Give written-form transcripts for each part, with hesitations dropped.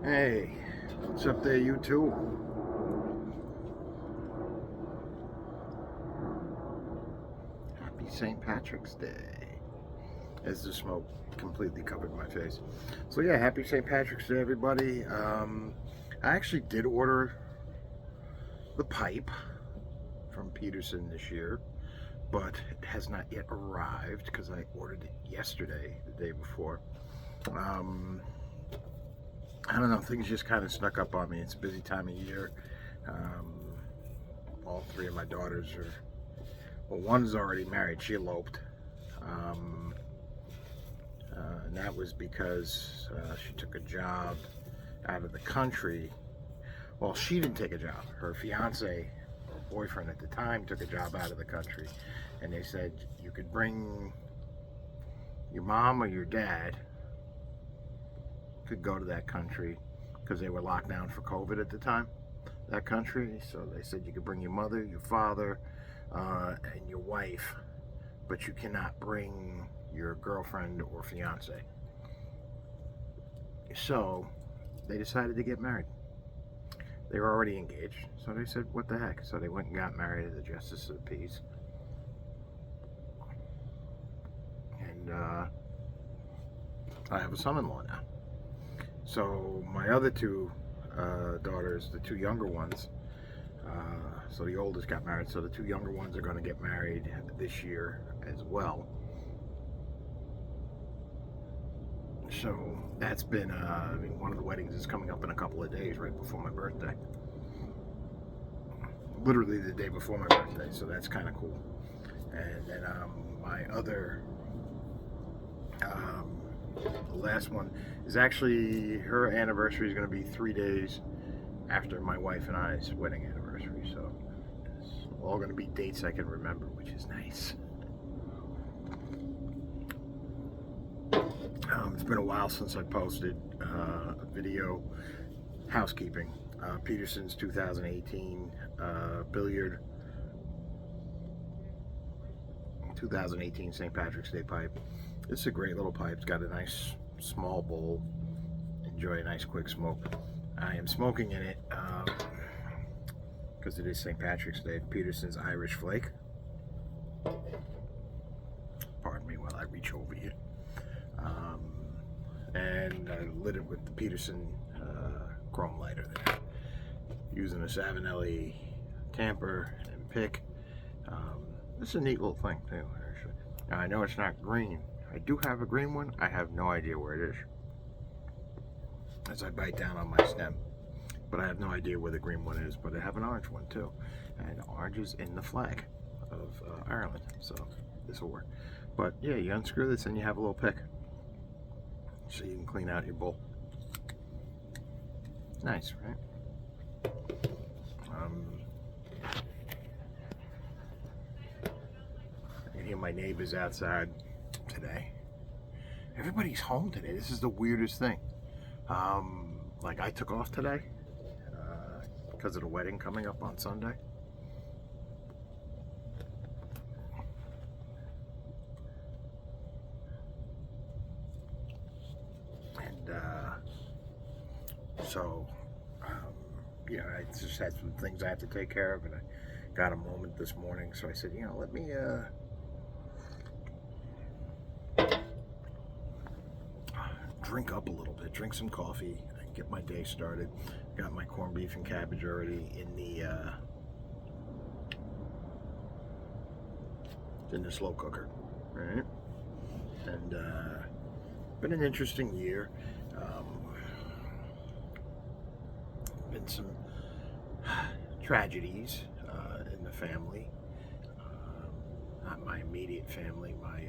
Hey, what's up there, you two? Happy St. Patrick's Day. As the smoke completely covered my face. So yeah, happy St. Patrick's Day, everybody. I actually did order the pipe from Peterson this year, but it has not yet arrived because I ordered it yesterday, the day before. I don't know, things just kind of snuck up on me. It's a busy time of year. All three of my daughters are, well, one's already married. She eloped. And that was because she took a job out of the country. Well, she didn't take a job. Her fiance, or boyfriend at the time, took a job out of the country. And they said you could bring your mom or your dad could go to that country because they were locked down for COVID at the time, that country. So they said you could bring your mother, your father, and your wife, but you cannot bring your girlfriend or fiance. So they decided to get married. They were already engaged, so they said, what the heck? So they went and got married at the Justice of the Peace. And I have a son-in-law now. So my other two daughters, the two younger ones, so the oldest got married, so the two younger ones are going to get married this year as well. So that's been, one of the weddings is coming up in a couple of days, right before my birthday. Literally the day before my birthday, so that's kind of cool. And then my other, the last one is actually, her anniversary is going to be 3 days after my wife and I's wedding anniversary. So it's all going to be dates I can remember, which is nice. It's been a while since I posted a video. Housekeeping. Peterson's 2018 billiard 2018 St. Patrick's Day pipe. It's a great little pipe. It's got a nice small bowl. Enjoy a nice quick smoke. I am smoking in it because it is St. Patrick's Day. Peterson's Irish Flake. Pardon me while I reach over you. And I lit it with the Peterson chrome lighter there, using a Savinelli tamper and pick. This is a neat little thing too, actually. Now, I know it's not green. I do have a green one. I have no idea where it is as I bite down on my stem, but I have no idea where the green one is. But I have an orange one too, and orange is in the flag of Ireland, so this will work. But yeah, you unscrew this and you have a little pick, so you can clean out your bowl. Nice, right? I can hear my neighbors outside today. Everybody's home today. This is the weirdest thing. Like, I took off today because of the wedding coming up on Sunday. So, I just had some things I had to take care of, and I got a moment this morning, so I said, let me drink up a little bit, drink some coffee, and get my day started. Got my corned beef and cabbage already in the slow cooker, right? And been an interesting year. Been some tragedies in the family. Not my immediate family. My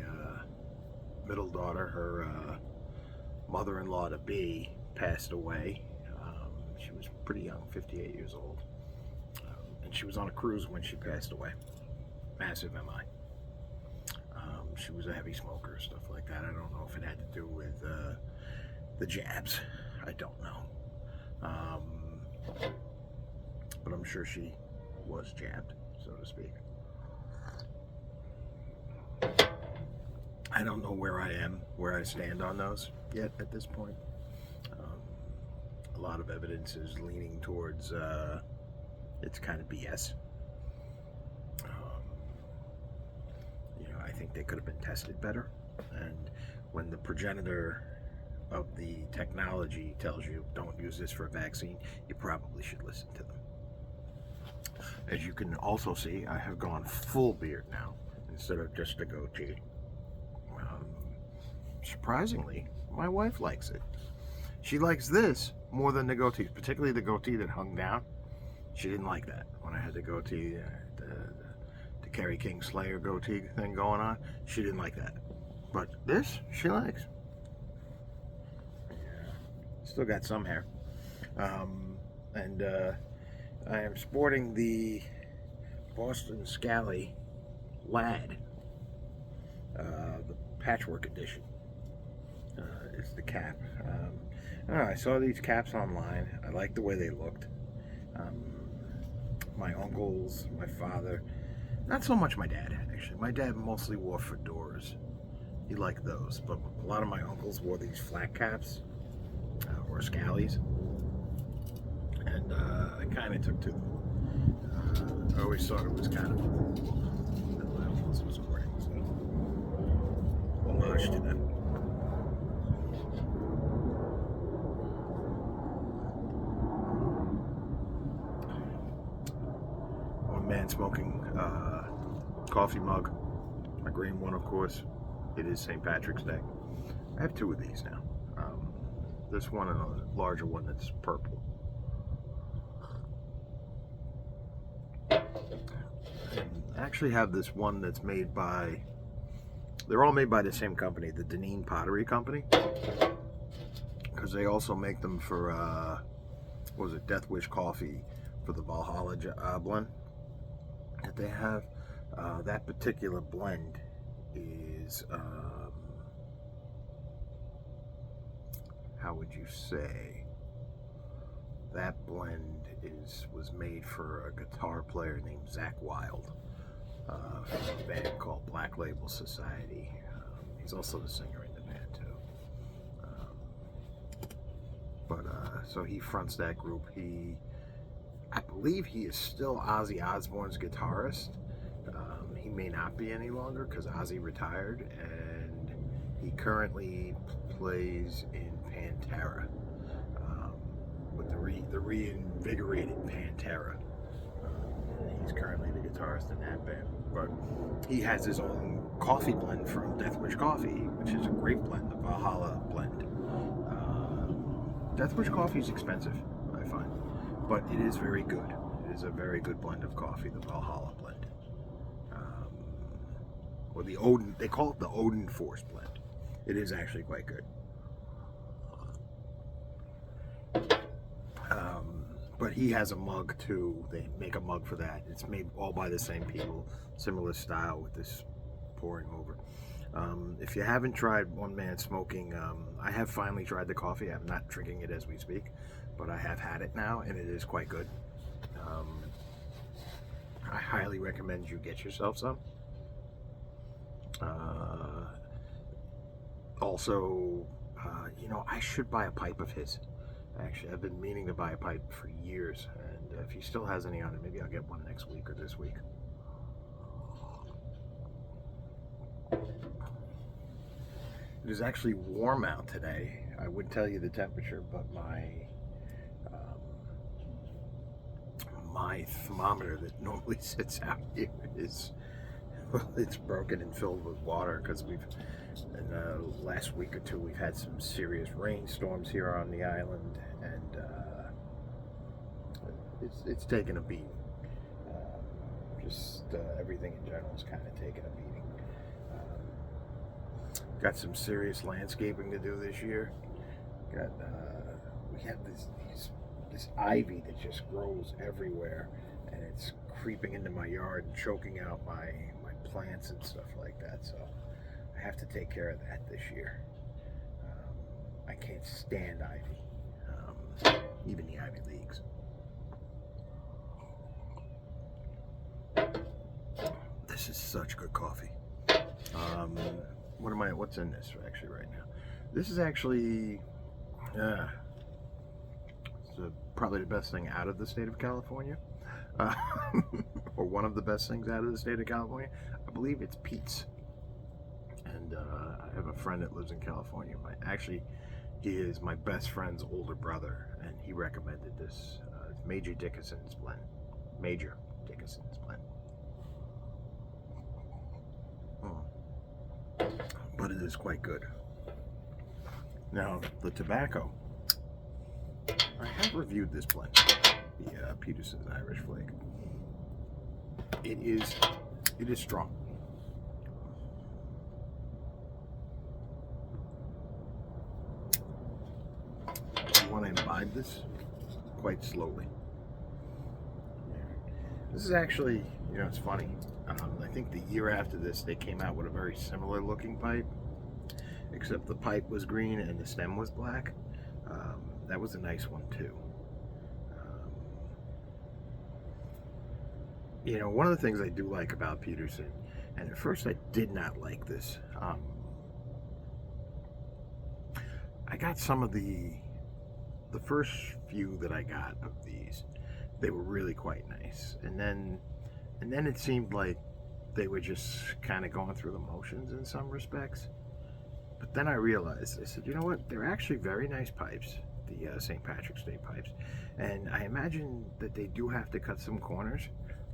middle daughter, her mother-in-law to be, passed away. She was pretty young, 58 years old, and she was on a cruise when she passed away. Massive MI. She was a heavy smoker, stuff like that. I don't know if it had to do with the jabs. I don't know. But I'm sure she was jabbed, so to speak. I don't know where I stand on those yet at this point. a lot of evidence is leaning towards it's kind of BS. I think they could have been tested better. And when the progenitor of the technology tells you don't use this for a vaccine, you probably should listen to them. As you can also see, I have gone full beard now instead of just a goatee. Surprisingly, my wife likes it. She likes this more than the goatee, particularly the goatee that hung down. She didn't like that when I had the goatee, the Kerry King Slayer goatee thing going on. She didn't like that. But this, she likes. Yeah. Still got some hair. And I am sporting the Boston Scally Lad, the patchwork edition. It's the cap. I don't know, I saw these caps online. I liked the way they looked. My uncles, my father, not so much my dad, actually. My dad mostly wore fedoras. He liked those, but a lot of my uncles wore these flat caps or scallies, and I kind of took to them. I always thought it was kind of cool that my uncles was wearing, so homage to them. One man smoking coffee mug, my green one, of course. It is St. Patrick's Day. I have two of these now. This one and a larger one that's purple. And I actually have this one that's made by, they're all made by the same company, the Deneen Pottery Company. Because they also make them for, what was it, Death Wish Coffee for the Valhalla blend that they have. That particular blend is, how would you say, that blend was made for a guitar player named Zach Wild from a band called Black Label Society. He's also the singer in the band too. So he fronts that group. I believe he is still Ozzy Osbourne's guitarist. He may not be any longer because Ozzy retired, and he currently plays in Pantera with the reinvigorated Pantera. He's currently the guitarist in that band, but he has his own coffee blend from Death Wish Coffee, which is a great blend, the Valhalla blend. Death Wish Coffee is expensive, I find, but it is very good. It is a very good blend of coffee, the Valhalla blend. Or the Odin, they call it the Odin Force blend. It is actually quite good. But he has a mug too. They make a mug for that. It's made all by the same people, similar style with this pouring over. If you haven't tried One Man Smoking, I have finally tried the coffee. I'm not drinking it as we speak, but I have had it now, and it is quite good. I highly recommend you get yourself some. Also, I should buy a pipe of his. Actually, I've been meaning to buy a pipe for years, and if he still has any on it, maybe I'll get one next week or this week. It is actually warm out today. I would tell you the temperature, but my thermometer that normally sits out here it's broken and filled with water because in the last week or two we've had some serious rainstorms here on the island, and it's taken a beating. Everything in general is kind of taken a beating. Got some serious landscaping to do this year. We have this ivy that just grows everywhere, and it's creeping into my yard and choking out my plants and stuff like that. So I have to take care of that this year. I can't stand ivy, even the Ivy Leagues. This is such good coffee. What's in this actually right now? This is actually probably the best thing out of the state of California, uh, or one of the best things out of the state of California. I believe it's Pete's, and I have a friend that lives in California. He is my best friend's older brother, and he recommended this. It's Major Dickinson's blend. Major Dickinson's blend. But it is quite good. Now, the tobacco. I have reviewed this blend, the Peterson's Irish Flake. It is strong. You want to imbibe this quite slowly. This is actually, it's funny. I think the year after this, they came out with a very similar looking pipe, except the pipe was green and the stem was black. That was a nice one too. One of the things I do like about Peterson, and at first I did not like this. I got some of the first few that I got of these, they were really quite nice, and then it seemed like they were just kind of going through the motions in some respects. But then I realized, I said, you know what, they're actually very nice pipes, the St. Patrick's Day pipes, and I imagine that they do have to cut some corners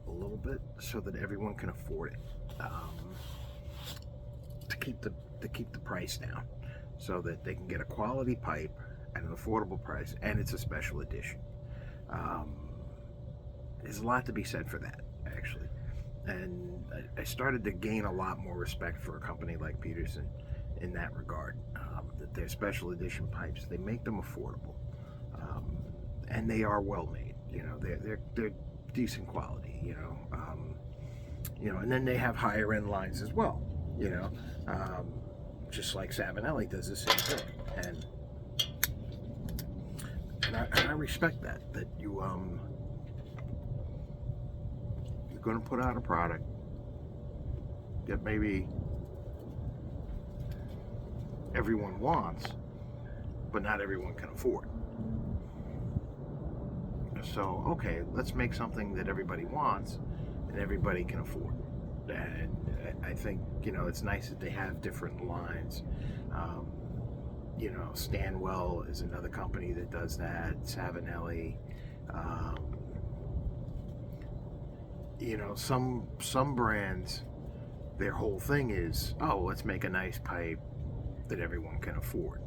a little bit so that everyone can afford it, to keep the price down, so that they can get a quality pipe at an affordable price, and it's a special edition. There's a lot to be said for that, actually, and I started to gain a lot more respect for a company like Peterson in that regard. That their special edition pipes, they make them affordable, and they are well made. They're decent quality. And then they have higher end lines as well. Just like Savinelli does the same thing, and I respect that you're going to put out a product that maybe everyone wants, but not everyone can afford. So, okay, let's make something that everybody wants and everybody can afford. And I think, it's nice that they have different lines. Stanwell is another company that does that. Savinelli. Some brands, their whole thing is, let's make a nice pipe that everyone can afford,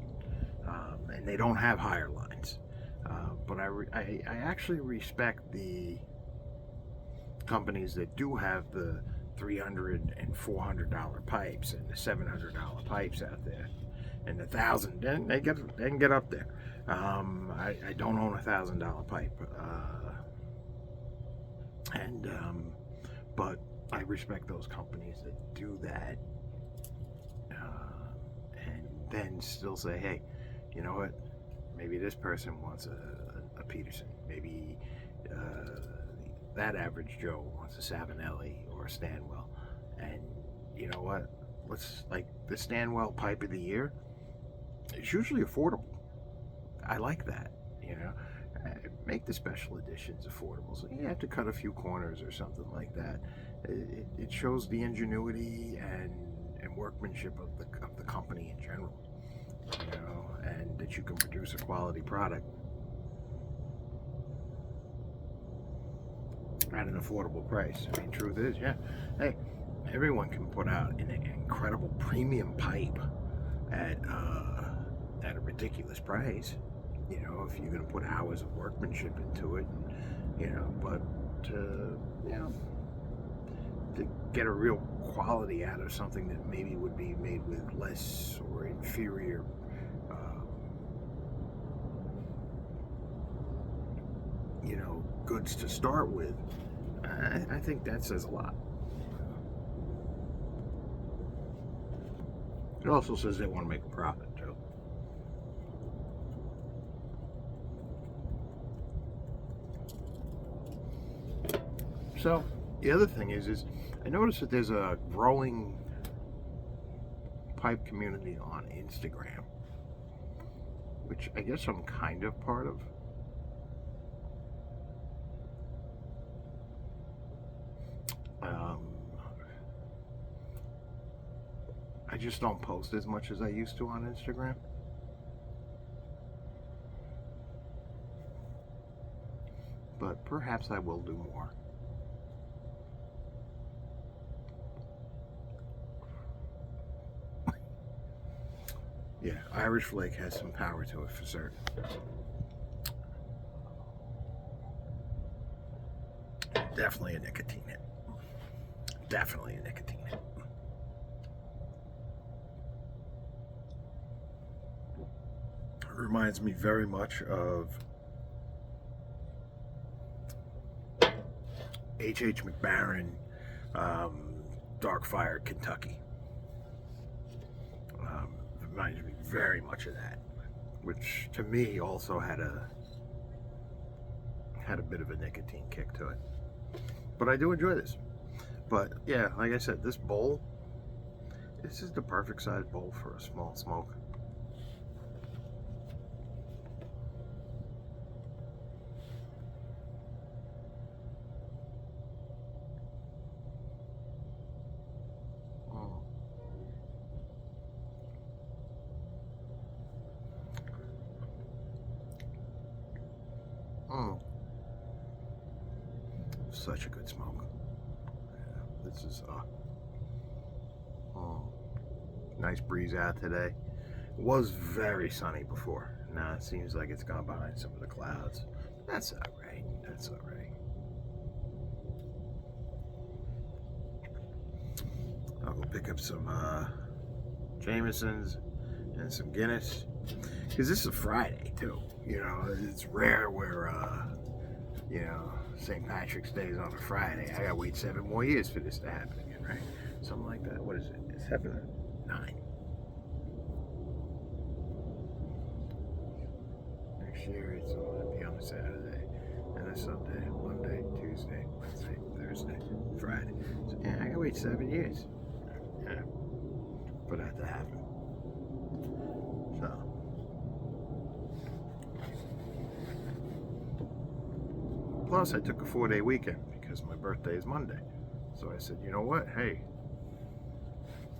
and they don't have higher lines. But I actually respect the companies that do have the $300 and $400 pipes and the $700 pipes out there, and the $1,000. They can get up there. I don't own a $1,000 pipe, but I respect those companies that do that, and then still say, hey, you know what? Maybe this person wants a Peterson. Maybe that average Joe wants a Savinelli or a Stanwell. And you know what? Let's, like, the Stanwell pipe of the year, it's usually affordable. I like that, Make the special editions affordable. So you have to cut a few corners or something like that. It shows the ingenuity and workmanship of the company in general, and that you can produce a quality product at an affordable price. I mean, truth is, hey, everyone can put out an incredible premium pipe at a ridiculous price, if you're going to put hours of workmanship into it, but to get a real quality out of something that maybe would be made with less or inferior goods to start with, I think that says a lot. It also says they want to make a profit, too. So the other thing is I noticed that there's a growing pipe community on Instagram, which I guess I'm kind of part of. just don't post as much as I used to on Instagram. But perhaps I will do more. Yeah, Irish Flake has some power to it for certain. Definitely a nicotine hit. Definitely a nicotine hit. It reminds me very much of H.H. McBaron, Dark Fire, Kentucky. Reminds me very much of that, which to me also had a bit of a nicotine kick to it. But I do enjoy this. But yeah, like I said, this bowl, this is the perfect size bowl for a small smoke. Such a good smoke. Yeah, this is nice breeze out today. It was very sunny before. Now it seems like it's gone behind some of the clouds. That's all right. That's all right. I'll go pick up some Jamesons and some Guinness, because this is a Friday too. You know, it's rare where you know, St. Patrick's Day is on a Friday. I gotta wait 7 more years for this to happen again, right? Something like that. What is it? It's 7 or 9. Next year it's going to be on a Saturday and a Sunday, Monday, Tuesday, Wednesday, Thursday, Friday. So yeah, I gotta wait 7 years. Yeah, for that to happen. So. Plus, I took a 4-day weekend because my birthday is Monday. So I said, you know what? Hey.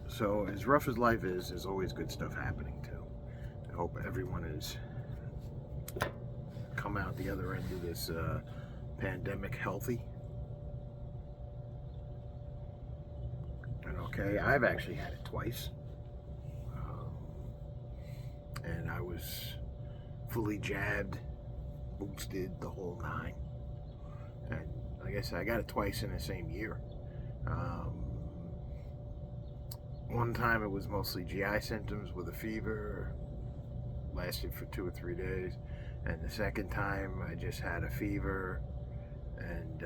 So as rough as life is, there's always good stuff happening too. I hope everyone has come out the other end of this pandemic healthy. And okay, I've actually had it twice. And I was fully jabbed, boosted, the whole 9. And like I said, I got it twice in the same year. One time it was mostly GI symptoms with a fever, lasted for 2 or 3 days. And the second time I just had a fever, and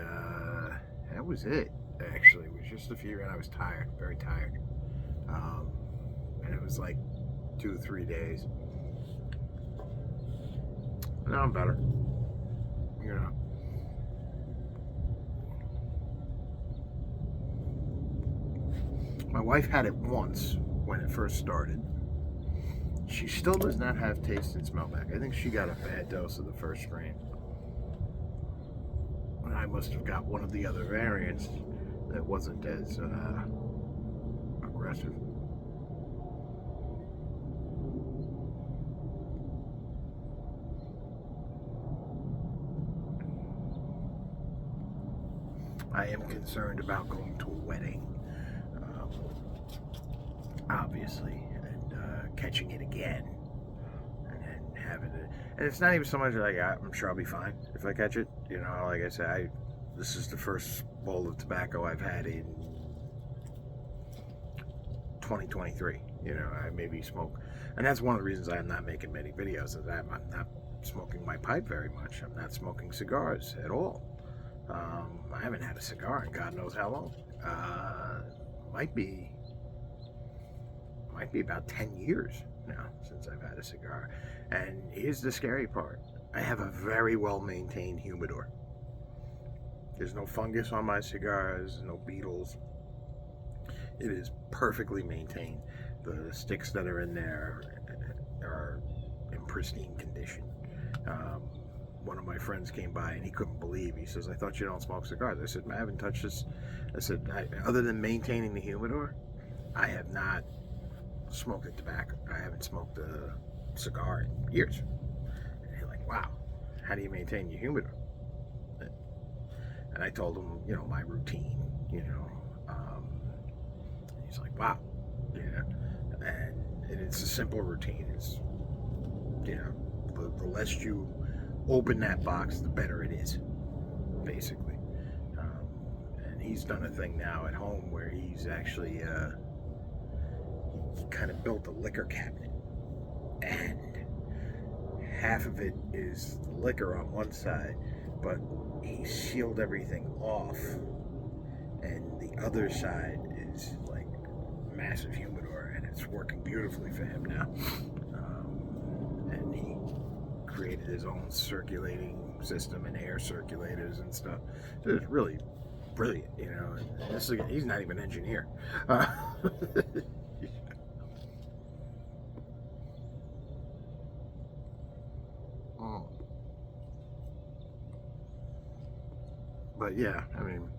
that was it, actually. It was just a fever, and I was tired, very tired. And it was like 2 or 3 days. Now I'm better, you know. My wife had it once when it first started. She still does not have taste and smell back. I think she got a bad dose of the first strain. And I must have got one of the other variants that wasn't as aggressive. I am concerned about going to a wedding, obviously, and catching it again, and then having it. And it's not even so much like I'm sure I'll be fine if I catch it. You know, like I said, this is the first bowl of tobacco I've had in 2023. You know, I maybe smoke, and that's one of the reasons I'm not making many videos. Is I'm not smoking my pipe very much. I'm not smoking cigars at all. I haven't had a cigar in God knows how long. Might be about 10 years now since I've had a cigar. And here's the scary part. I have a very well maintained humidor. There's no fungus on my cigars, no beetles. It is perfectly maintained. The sticks that are in there are in pristine condition. One of my friends came by and he couldn't believe. He says, "I thought you don't smoke cigars." I said, "I haven't touched this." I said, other than maintaining the humidor, I have not smoked a tobacco. I haven't smoked a cigar in years. And you're like, wow, how do you maintain your humidor? And I told him, you know, my routine, you know. He's like, wow, yeah. And it's a simple routine. It's, you know, the less you open that box, the better it is, basically. And he's done a thing now at home where he's actually he kind of built a liquor cabinet, and half of it is the liquor on one side, but he sealed everything off, and the other side is like massive humidor, and it's working beautifully for him now. And he created his own circulating system and air circulators and stuff. So it's really brilliant, you know. And this is, he's not even an engineer. But yeah, I mean,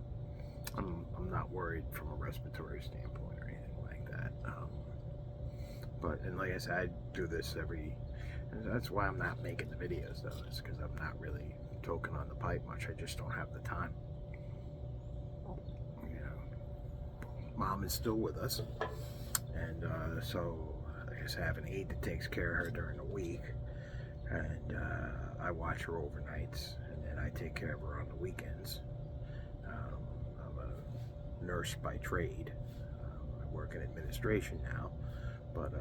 I'm not worried from a respiratory standpoint or anything like that. But and like I said, I do this every. That's why I'm not making the videos though. It's because I'm not really toking on the pipe much. I just don't have the time. You know, Mom is still with us, and so I guess I have an aide that takes care of her during the week, and I watch her overnights, and then I take care of her on the weekends. I'm a nurse by trade. I work in administration now, but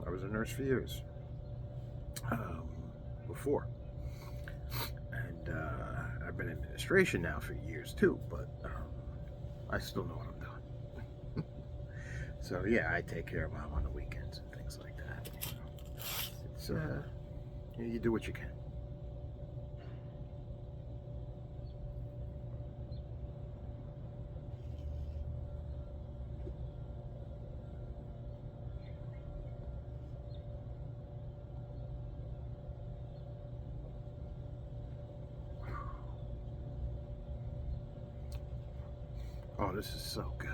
I was a nurse for years before, and I've been in administration now for years too, but I still know what I'm doing. So yeah, I take care of Mom on the weekends and things like that. You know. It's you do what you can. Oh, this is so good.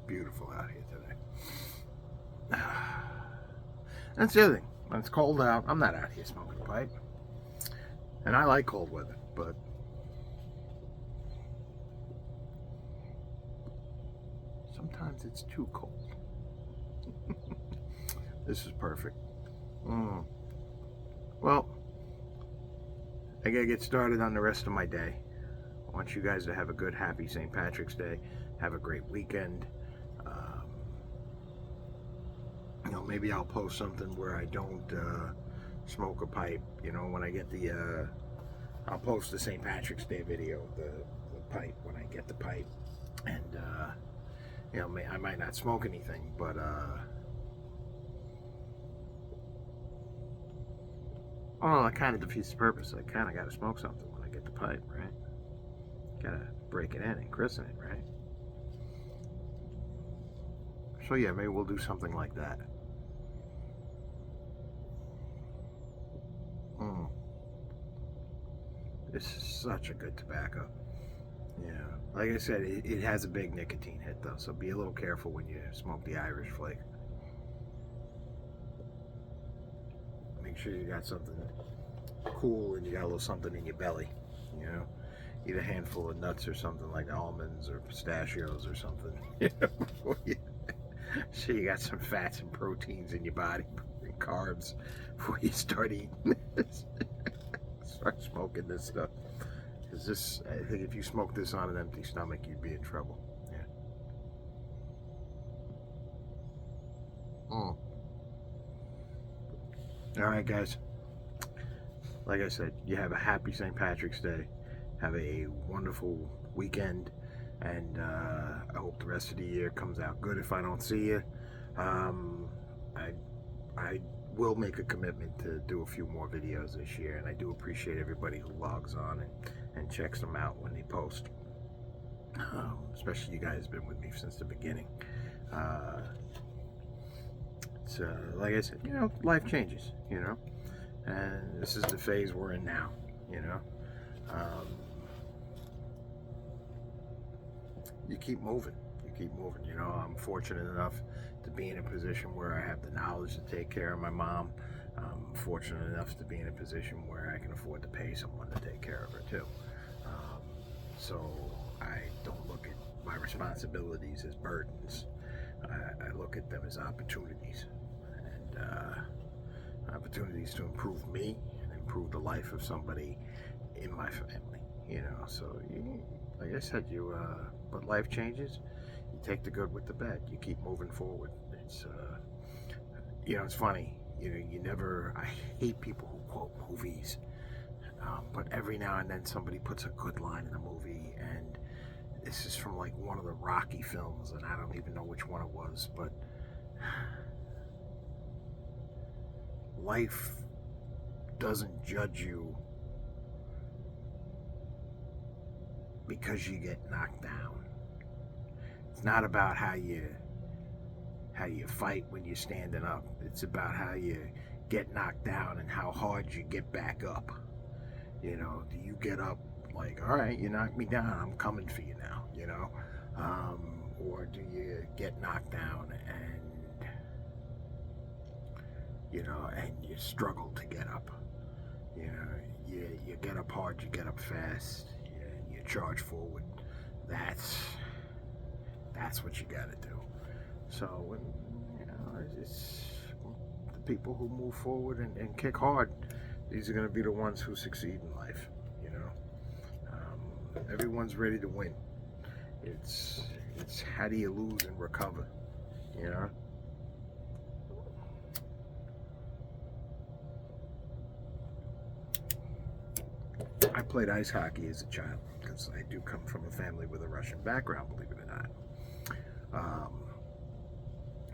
Beautiful out here today. That's the other thing. When it's cold out, I'm not out here smoking a pipe. And I like cold weather, but sometimes it's too cold. This is perfect. Well, I gotta get started on the rest of my day. I want you guys to have a good, happy St. Patrick's Day. Have a great weekend. You know, maybe I'll post something where I don't smoke a pipe. You know, when I get the, I'll post the St. Patrick's Day video, the pipe, when I get the pipe. And, you know, I might not smoke anything, but, oh, that kind of defeats the purpose. I kind of got to smoke something when I get the pipe, right? Got to break it in and christen it, right? So yeah, maybe we'll do something like that. This is such a good tobacco. Yeah, like I said, it has a big nicotine hit though, so be a little careful when you smoke the Irish Flake. Make sure you got something cool and you got a little something in your belly, you know. Eat a handful of nuts or something like almonds or pistachios or something. So you got some fats and proteins in your body and carbs before you start eating this. Start smoking this stuff. Because this, I think if you smoke this on an empty stomach, you'd be in trouble. Yeah. All right, guys. Like I said, you have a happy St. Patrick's Day. Have a wonderful weekend. And I hope the rest of the year comes out good if I don't see you. I will make a commitment to do a few more videos this year, and I do appreciate everybody who logs on and checks them out when they post. Especially you guys have been with me since the beginning. Uh, it's like I said, life changes, and this is the phase we're in now, you know. Um, you keep moving. You keep moving. I'm fortunate enough to be in a position where I have the knowledge to take care of my mom. I'm fortunate enough to be in a position where I can afford to pay someone to take care of her too. Um, so I don't look at my responsibilities as burdens. I look at them as opportunities, and opportunities to improve me and improve the life of somebody in my family. So like I said, but life changes. You take the good with the bad. You keep moving forward. It's funny. You never. I hate people who quote movies, but every now and then somebody puts a good line in a movie, and this is from like one of the Rocky films, and I don't even know which one it was, but life doesn't judge you because you get knocked down. It's not about how you fight when you're standing up. It's about how you get knocked down and how hard you get back up. Do you get up like, all right, you knocked me down, I'm coming for you now, or do you get knocked down and and you struggle to get up? You get up hard, you get up fast, you charge forward. That's what you got to do. So it's the people who move forward and kick hard. These are going to be the ones who succeed in life. Everyone's ready to win. It's how do you lose and recover? I played ice hockey as a child because I do come from a family with a Russian background, believe it or not.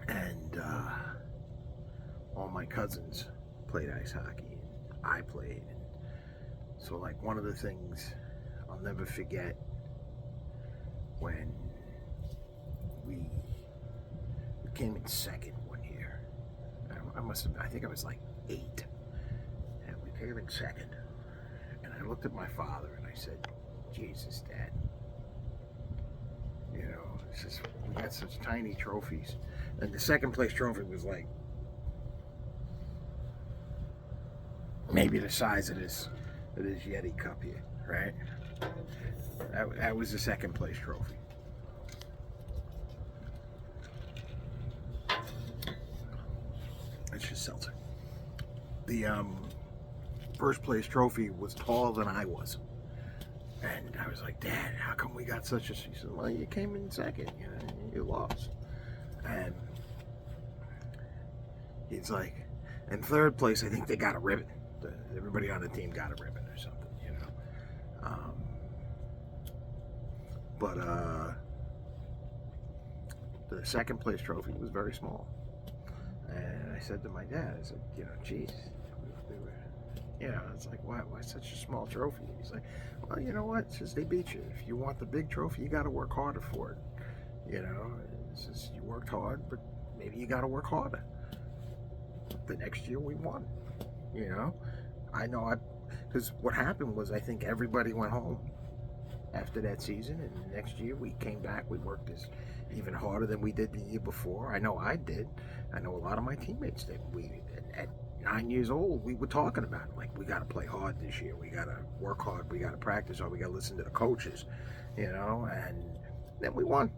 And all my cousins played ice hockey, and I played. And so, like, one of the things I'll never forget when we came in second one year. I think I was like 8, and we came in second. And I looked at my father and I said, "Jesus, Dad, it's just, we got such tiny trophies." And the second place trophy was like maybe the size of this Yeti cup here, right? That was the second place trophy. It's just seltzer. The first place trophy was taller than I was. And I was like, "Dad, how come we got such a..." She said, "Well, you came in second, you lost." And he's like, in third place, I think they got a ribbon. Everybody on the team got a ribbon or something, But the second place trophy was very small. And I said to my dad, I said, "Geez, it's like, why such a small trophy?" He's like, "Well, you know what? It's just they beat you. If you want the big trophy, you got to work harder for it. It's just you worked hard, but maybe you got to work harder." The next year we won. Because what happened was I think everybody went home after that season, and the next year we came back. We worked even harder than we did the year before. I know I did. I know a lot of my teammates did. At 9 years old, we were talking about it. Like, we got to play hard this year. We got to work hard. We got to practice hard. We got to listen to the coaches, and then we won,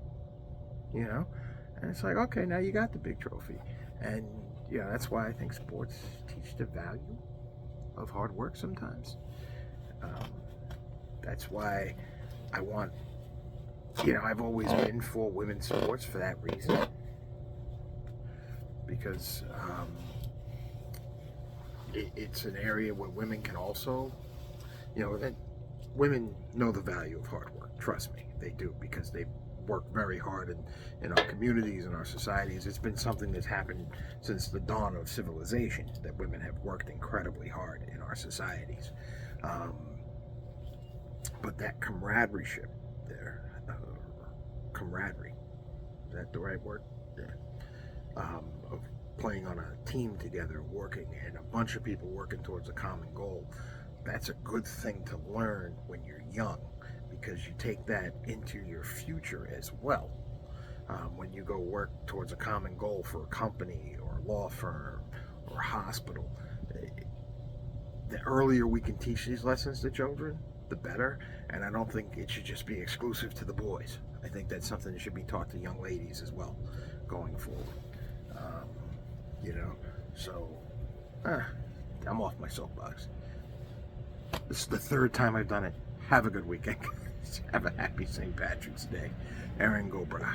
and it's like, okay, now you got the big trophy. And, that's why I think sports teach the value of hard work sometimes. That's why I want, I've always been for women's sports for that reason. Because it's an area where women can also, that women know the value of hard work. Trust me, they do, because they work very hard in our communities and our societies. It's been something that's happened since the dawn of civilization, that women have worked incredibly hard in our societies. But that camaraderie there, camaraderie. Is that the right word? Yeah. Of playing on a team together, working, and a bunch of people working towards a common goal. That's a good thing to learn when you're young, because you take that into your future as well. When you go work towards a common goal for a company or a law firm or a hospital, the earlier we can teach these lessons to children, the better. And I don't think it should just be exclusive to the boys. I think that's something that should be taught to young ladies as well going forward. Um, you know, so I'm off my soapbox. This is the third time I've done it. Have a good weekend. Have a happy St. Patrick's Day. Aaron Gobra.